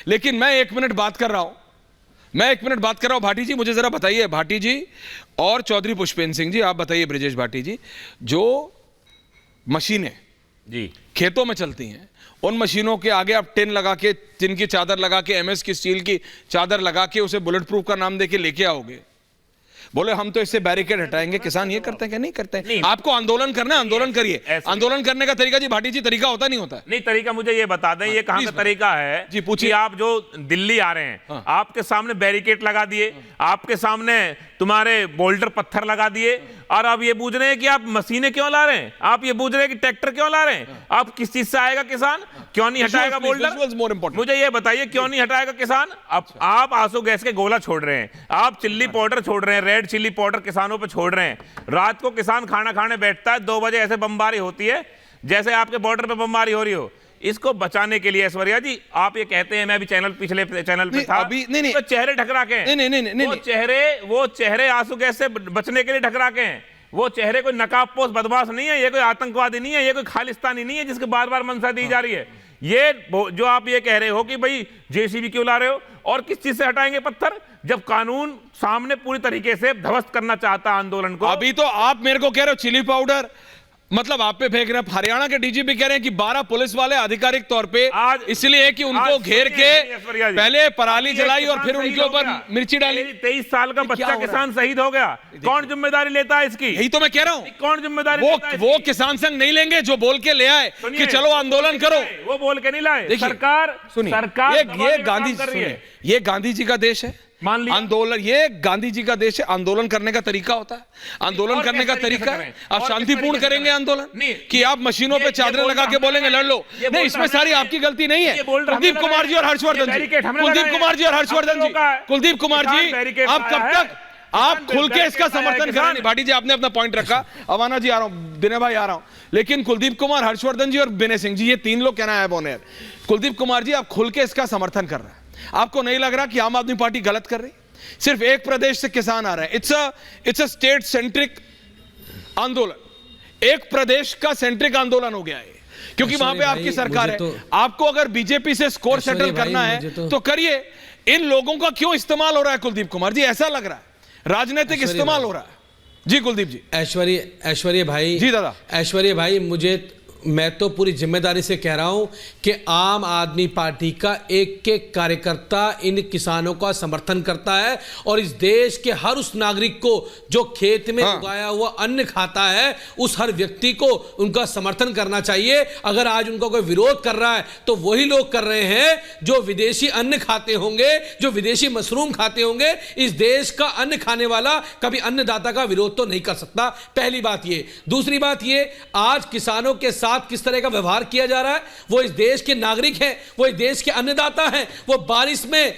लेकिन मैं 1 मिनट बात कर रहा हूं, भाटी जी मुझे जरा बताइए, भाटी जी और चौधरी पुष्पेंद्र सिंह जी, आप बताइए ब्रिजेश भाटी जी, जो मशीनें जी खेतों में चलती हैं, उन मशीनों के आगे आप टिन लगा के, टिन की चादर लगा के, एमएस की स्टील की चादर लगा के उसे बुलेट प्रूफ का नाम देके लेके आओगे, बोले हम तो इससे बैरिकेड हटाएंगे। किसान ये करते हैं कि नहीं करते हैं? आपको आंदोलन करना है, आंदोलन करिए। आंदोलन करने का तरीका जी भाटी जी, तरीका होता नहीं होता? नहीं, तरीका मुझे ये बता दें, ये कहां का तरीका है जी? पूछिए। आप जो दिल्ली आ रहे हैं, आपके सामने बैरिकेड लगा दिए, आपके सामने तुम्हारे बोल्डर पत्थर लगा दिए, और अब ये पूछ रहे हैं कि आप मशीनें क्यों ला रहे हैं, आप ये पूछ रहे हैं कि ट्रैक्टर क्यों ला रहे हैं, आप किस चीज से आएगा किसान, क्यों नहीं हटाएगा बोल्डर? मुझे ये बताइए क्यों नहीं हटाएगा किसान? अब आप आंसू गैस के गोला छोड़ रहे हैं, आप चिल्ली पाउडर छोड़ रहे हैं, रेड चिल्ली पाउडर किसानों पे छोड़ रहे हैं। रात को किसान खाना खाने बैठता है, 2 बजे ऐसे बमबारी होती है जैसे आपके बॉर्डर पे बमबारी हो रही हो। इसको बचाने के लिए ऐश्वर्या जी, आप ये कहते हैं, मैं भी पिछले चैनल पे था, अभी नहीं, तो चेहरे ढकरा के वो चेहरे आंसू गैस से बचने के लिए ढकरा के हैं। वो चेहरे कोई नकाबपोश बदमाश नहीं है, ये कोई आतंकवादी नहीं है, ये कोई खालिस्तानी नहीं है जिसके बार बार मंशा दी जा रही है। ये जो आप ये कह रहे हो कि भाई जेसीबी क्यों ला रहे हो, और किस चीज से हटाएंगे पत्थर, जब कानून सामने पूरी तरीके से ध्वस्त करना चाहता है आंदोलन को। अभी तो आप मेरे को कह रहे हो चिली पाउडर, मतलब आप पे फेंक रहे हैं। हरियाणा के डीजीपी कह रहे हैं कि 12 पुलिस वाले आधिकारिक तौर पे आज इसलिए कि उनको घेर के पहले पराली जलाई और फिर उनके ऊपर मिर्ची डाली। 23 साल का बच्चा किसान शहीद हो गया, कौन जिम्मेदारी लेता है इसकी? यही तो मैं कह रहा हूँ, कौन जिम्मेदारी? वो किसान संघ नहीं लेंगे जो बोल के ले आए कि चलो आंदोलन करो, वो बोल के नहीं लाए। सरकार ये गांधी जी का देश है, आंदोलन, ये गांधी जी का देश है। आंदोलन करने का तरीका होता है, आंदोलन करने का तरीका है। आप शांतिपूर्ण करेंगे आंदोलन कि आप मशीनों पे चादरें लगा के बोलेंगे लड़ लो? नहीं, इसमें सारी आपकी गलती नहीं है। कुलदीप कुमार जी और हर्षवर्धन जी, कुलदीप कुमार जी और हर्षवर्धन जी, कुलदीप कुमार जी, आप कब तक आप खुल के इसका समर्थन करेंगे? भाटी जी आपने अपना पॉइंट रखा, अवाना जी आ रहा हूं, विनय भाई आ रहा हूं, लेकिन कुलदीप कुमार, हर्षवर्धन जी और विनय सिंह जी, ये 3 लोग कहना है बोने। कुलदीप कुमार जी, आप खुल के इसका समर्थन कर रहे हैं, आपको नहीं लग रहा कि आम आदमी पार्टी गलत कर रही? सिर्फ एक प्रदेश से किसान आ रहे हैं, इट्स अ स्टेट सेंट्रिक आंदोलन, एक प्रदेश का सेंट्रिक आंदोलन हो गया है, क्योंकि वहां पे आपकी सरकार है। आपको अगर बीजेपी से स्कोर सेटल करना है तो करिए। इन लोगों का क्यों इस्तेमाल हो रहा है कुलदीप कुमार जी? ऐसा लग रहा है राजनीतिक इस्तेमाल हो रहा है। जी कुलदीप जी। ऐश्वर्य भाई जी दादा, ऐश्वर्य भाई, मैं तो पूरी जिम्मेदारी से कह रहा हूं कि आम आदमी पार्टी का एक एक कार्यकर्ता इन किसानों का समर्थन करता है, और इस देश के हर उस नागरिक को जो खेत में उगाया हुआ अन्न खाता है, उस हर व्यक्ति को उनका समर्थन करना चाहिए। अगर आज उनका कोई विरोध कर रहा है तो वही लोग कर रहे हैं जो विदेशी अन्न खाते होंगे, जो विदेशी मशरूम खाते होंगे। इस देश का अन्न खाने वाला कभी अन्नदाता का विरोध तो नहीं कर सकता, पहली बात ये। दूसरी बात ये, आज किसानों के साथ किस तरह का व्यवहार किया जा रहा है। वो इस देश के नागरिक हैं, वो इस देश के अन्नदाता हैं, वो बारिश में,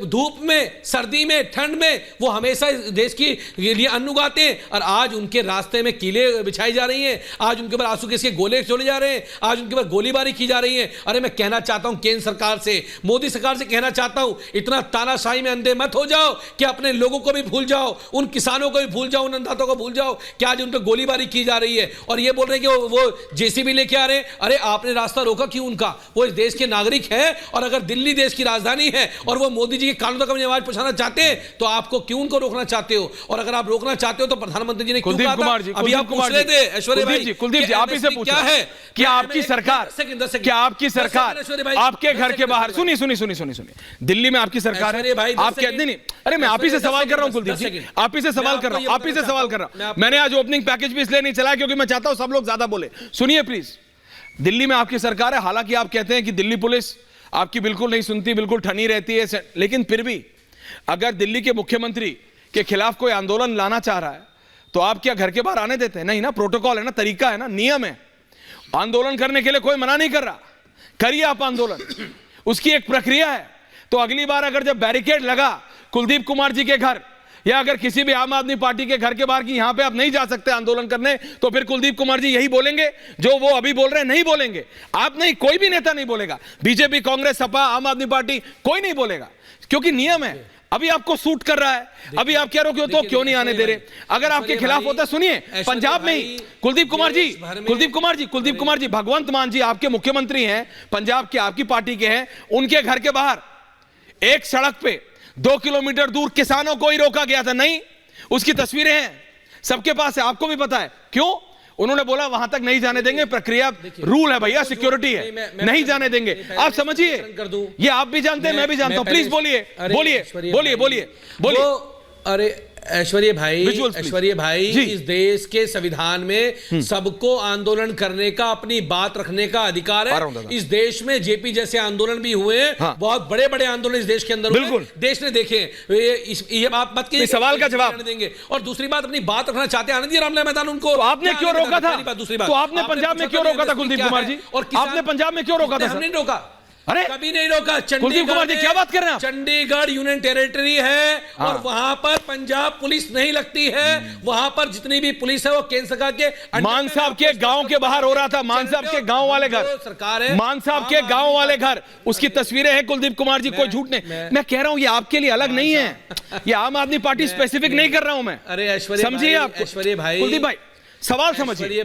धूप में, सर्दी में, ठंड में वो हमेशा इस देश के लिए अन्न उगाते हैं, और आज उनके रास्ते में कीले बिछाई जा रही हैं, आज उनके ऊपर आंसू गैस के गोले छोड़े जा रहे हैं, आज उनके ऊपर गोलीबारी की जा रही है। अरे मैं कहना चाहता हूं केंद्र सरकार से, मोदी सरकार से कहना चाहता हूं, इतना तानाशाही में अंधे मत हो जाओ कि अपने लोगों को भी भूल जाओ, उन किसानों को भी भूल जाओ, उन अन्नदाताओं को भूल जाओ कि आज उन पर गोलीबारी की जा रही है, और ये बोल रहे हैं कि वो जेसीबी लेके आ रहे हैं। अरे आपने रास्ता रोका क्यों उनका? वो इस देश के नागरिक हैं, और अगर दिल्ली देश की राजधानी है और वो मोदी जी के कानून तक अपनी आवाज पहुंचाना चाहते हैं तो आपको क्यों उनको रोकना चाहते हो? और अगर आप रोकना चाहते हो तो प्रधानमंत्री जी ने क्यों कहा था? अभी आप पूछ रहे थे ऐश्वर्या भाई, कुलदीप जी आप ही से पूछा है कि आपकी सरकार, क्या आपकी सरकार आपके घर के बाहर, सुनिए, दिल्ली में आपकी सरकार है, आप कहते नहीं, अरे मैं आप ही से सवाल कर रहा हूं कुलदीप जी, आप ही से सवाल कर रहा हूं, आप ही से सवाल कर रहा हूं। मैंने आज ओपनिंग पैकेज भी इसलिए नहीं चलाया क्योंकि मैं चाहता हूं सब लोग ज्यादा बोले। सुनिए प्लीज, दिल्ली में आपकी सरकार है, हालांकि आप कहते हैं कि दिल्ली पुलिस आपकी बिल्कुल नहीं सुनती, बिल्कुल ठनी रहती है, लेकिन फिर भी अगर दिल्ली के मुख्यमंत्री के खिलाफ कोई आंदोलन लाना चाह रहा है तो आप क्या घर के बाहर आने देते हैं? नहीं ना, प्रोटोकॉल है ना, तरीका है ना, नियम है। आंदोलन करने के लिए कोई मना नहीं कर रहा, करिए आप आंदोलन, उसकी एक प्रक्रिया है। तो अगली बार अगर जब बैरिकेड लगा कुलदीप कुमार जी के घर या अगर किसी भी आम आदमी पार्टी के घर के बाहर की यहां पे आप नहीं जा सकते आंदोलन करने, तो फिर कुलदीप कुमार जी यही बोलेंगे जो वो अभी बोल रहे हैं? नहीं बोलेंगे आप, नहीं, कोई भी नेता नहीं बोलेगा, बीजेपी, कांग्रेस, सपा, आम आदमी पार्टी, कोई नहीं बोलेगा, क्योंकि नियम है। अभी आपको सूट कर रहा है, अभी आप कह रहे हो तो क्यों नहीं आने दे रहे? अगर आपके खिलाफ होता, सुनिए, पंजाब में ही कुलदीप कुमार जी, भगवंत मान जी आपके मुख्यमंत्री हैं, पंजाब के आपकी पार्टी के हैं, उनके घर के बाहर एक सड़क पे 2 किलोमीटर दूर किसानों को ही रोका गया था, नहीं, उसकी तस्वीरें हैं, सबके पास है, आपको भी पता है। क्यों? उन्होंने बोला वहां तक नहीं जाने देंगे, प्रक्रिया रूल है भैया, सिक्योरिटी है, नहीं जाने देंगे। आप समझिए, ये आप भी जानते हैं, मैं भी जानता हूं। प्लीज बोलिए बोलिए बोलिए बोलिए बोलिए। अरे ऐश्वर्य भाई, इस देश के संविधान में सबको आंदोलन करने का, अपनी बात रखने का अधिकार है। इस देश में जेपी जैसे आंदोलन भी हुए हैं, बहुत बड़े बड़े आंदोलन इस देश के अंदर हुए, देश ने देखे। ये बात मत कीजिए, सवाल का जवाब देंगे। और दूसरी बात, अपनी बात रखना चाहते हैं, आने दिए रामलीला मैदान उनको। तो आपने क्यों रोका था? दूसरी बात, तो आपने पंजाब में क्यों रोका था कुलदीप कुमार जी? और आपने पंजाब में क्यों रोका था? हमने रोका, अरे कभी नहीं रोका। कुलदीप कुमार जी क्या बात कर रहे हैं? चंडीगढ़ यूनियन टेरिटरी है और वहां पर पंजाब पुलिस नहीं लगती है। वहां पर जितनी भी पुलिस है वो केंद्र सरकार के। मान साहब के गांव के बाहर हो रहा था, मान साहब के गांव वाले घर, सरकार है, मान साहब के गांव वाले घर, उसकी तस्वीरें हैं कुलदीप कुमार जी, कोई झूठ नहीं। मैं कह रहा हूं ये आपके लिए अलग नहीं है, ये आम आदमी पार्टी स्पेसिफिक नहीं कर रहा हूं मैं। अरे ऐश्वर्य, समझिए आप, ऐश्वर्य भाई, कुलदीप भाई सवाल समझिए।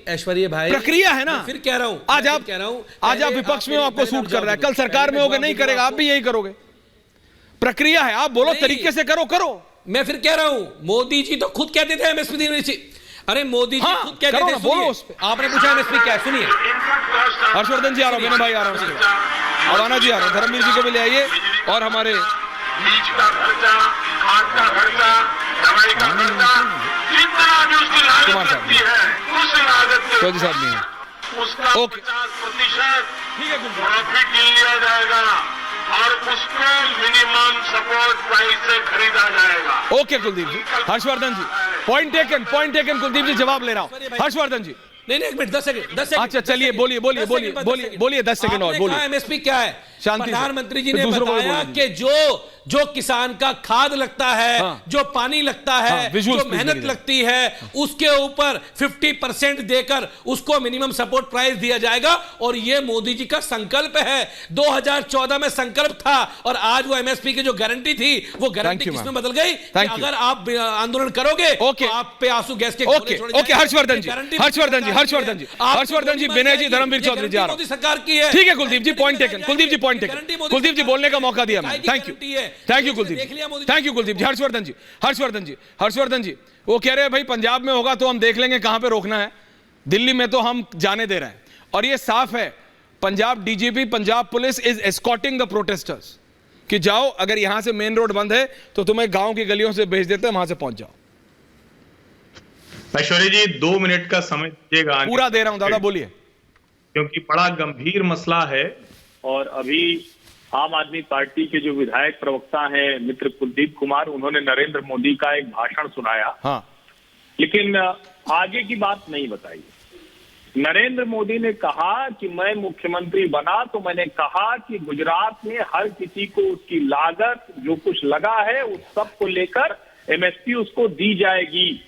ऐश्वर्य भाई, प्रक्रिया है ना। फिर कह रहा हूं, आज आप विपक्ष में हो, आपको सूट कर रहा है, कल सरकार में होगे नहीं करेगा, आप भी यही करोगे। प्रक्रिया है, आप बोलो तरीके से करो। मैं फिर कह रहा हूं, मोदी जी तो खुद कहते थे एमएसपी दी। अरे मोदी जी खुद कहते थे, बोलो उस पे। आपने पूछा एमएसपी क्या है, सुनिए। हर्षवर्धन जी आ रहा हूं, भाई आ रहा हूं, अवाना जी आ रहा हूं, धर्मवीर जी को भी ले आइए, और हमारे बीज का खर्चा, खाद का खर्चा, दवाई का खर्चा, जितना भी उसकी लागत लगती है, उस लागत चौधरी साहब नहीं है, उसका 50% प्रॉफिट लिया जाएगा और उसको मिनिमम सपोर्ट प्राइस से खरीदा जाएगा। ओके कुलदीप जी, हर्षवर्धन जी, पॉइंट टेकन कुलदीप जी, जवाब ले रहा हूं। हर्षवर्धन जी, नहीं 1 मिनट, 10 सेकंड। अच्छा चलिए, बोलिए 10 सेकंड और बोलिए। एमएसपी क्या है? शांति, प्रधानमंत्री जी ने बताया कि जो किसान का खाद लगता है, जो पानी लगता है, जो मेहनत लगती है, उसके ऊपर 50% देकर उसको मिनिमम सपोर्ट प्राइस दिया जाएगा। और ये मोदी जी का संकल्प है, 2014 में संकल्प था, और आज वो एमएसपी की जो गारंटी थी, वो गारंटी किसमें बदल गई? अगर आप आंदोलन करोगे तो आप पे आंसू गैस के गोले छोड़े जाएंगे। हर्षवर्धन जी, विनय जी, धर्मवीर चौधरी जी आ रहा हूं। सरकार की है, ठीक है कुलदीप जी, पॉइंट टेकन। कुलदीप जी बोलने का मौका दिया मैंने, थैंक यू कुलदीप जी। हर्षवर्धन जी, वो कह रहे हैं भाई पंजाब में होगा तो हम देख लेंगे कहां पे रोकना है, दिल्ली में तो हम जाने दे रहे हैं। और ये साफ है, Punjab DGP, Punjab police is escorting the protesters कि जाओ, अगर यहां से मेन रोड बंद है तो तुम्हें गांव की गलियों से भेज देते हैं, वहां से पहुंच जाओ। ऐश्वर्य जी 2 मिनट का समय दीजिएगा। पूरा दे रहा हूं दादा, बोलिए। क्योंकि बड़ा गंभीर मसला है, और अभी आम आदमी पार्टी के जो विधायक प्रवक्ता हैं मित्र कुलदीप कुमार, उन्होंने नरेंद्र मोदी का एक भाषण सुनाया, लेकिन आगे की बात नहीं बताई। नरेंद्र मोदी ने कहा कि मैं मुख्यमंत्री बना तो मैंने कहा कि गुजरात में हर किसी को उसकी लागत जो कुछ लगा है उस सब को लेकर एमएसपी उसको दी जाएगी।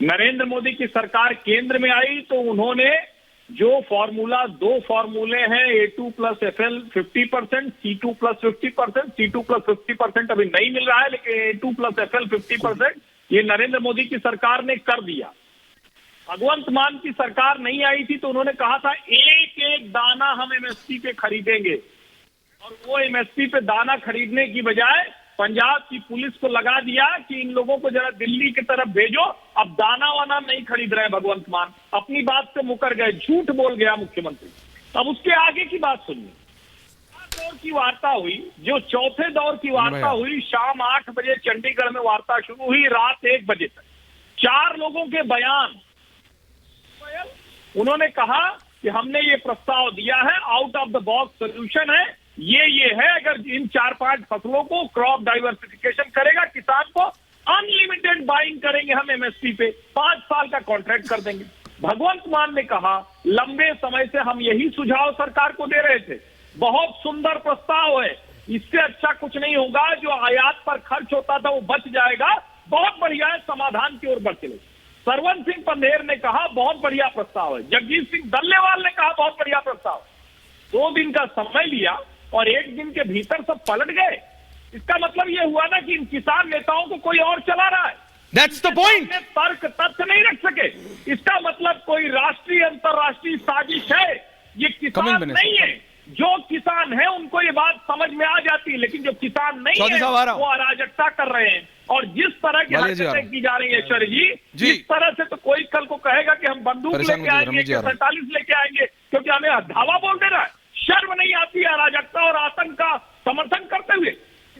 नरेंद्र मोदी की सरकार केंद्र में आई तो उन्होंने जो फॉर्मूला, 2 फॉर्मूले हैं, A2 + FL 50%, C2 + 50%, C2 + 50% अभी नहीं मिल रहा है, लेकिन A2 + FL 50% ये नरेंद्र मोदी की सरकार ने कर दिया। भगवंत मान की सरकार नहीं आई थी तो उन्होंने कहा था एक एक दाना हम एमएसपी पे खरीदेंगे, और वो एमएसपी पे दाना खरीदने की बजाय पंजाब की पुलिस को लगा दिया कि इन लोगों को जरा दिल्ली की तरफ भेजो। अब दाना वाना नहीं खरीद रहे भगवंत मान, अपनी बात से मुकर गए, झूठ बोल गया मुख्यमंत्री। अब उसके आगे की बात सुनिए। दौर की वार्ता हुई, जो चौथे दौर की वार्ता हुई, शाम 8 बजे चंडीगढ़ में वार्ता शुरू हुई, रात 1 बजे तक 4 लोगों के बयान। उन्होंने कहा कि हमने ये प्रस्ताव दिया है, out of the box solution है, ये है, अगर इन 4-5 फसलों को क्रॉप डाइवर्सिफिकेशन करेगा, किसान को अनलिमिटेड बाइंग करेंगे हम एमएसपी पे, 5 साल का कॉन्ट्रैक्ट कर देंगे। भगवंत मान ने कहा लंबे समय से हम यही सुझाव सरकार को दे रहे थे, बहुत सुंदर प्रस्ताव है, इससे अच्छा कुछ नहीं होगा, जो आयात पर खर्च होता था वो बच जाएगा, बहुत बढ़िया है, समाधान की ओर बढ़ चले। सरवन सिंह पंधेर ने कहा बहुत बढ़िया प्रस्ताव है, जगजीत सिंह डल्लेवाल ने कहा बहुत बढ़िया प्रस्ताव। 2 दिन का समय लिया और 1 दिन के भीतर सब पलट गए। इसका मतलब यह हुआ ना कि इन किसान नेताओं को कोई और चला रहा है। That's the point. तर्क तथ्य नहीं रख सके, इसका मतलब कोई राष्ट्रीय अंतरराष्ट्रीय साजिश है। ये किसान नहीं है, जो किसान है उनको ये बात समझ में आ जाती, लेकिन जो किसान नहीं चौधरी है साहब आ रहा हूं। वो अराजकता कर रहे हैं। और जिस तरह की वाले जी आ रहा हरकतें की जा रही है ऐश्वर्य जी। इस तरह से तो कोई कल को कहेगा कि हम बंदूक परेशान लेके मत होइए, आएंगे रमेश जी आ रहे हैं। 47 लेके आएंगे, क्योंकि हमें धावा बोल दे रहा है। शर्म नहीं आती है अराजकता और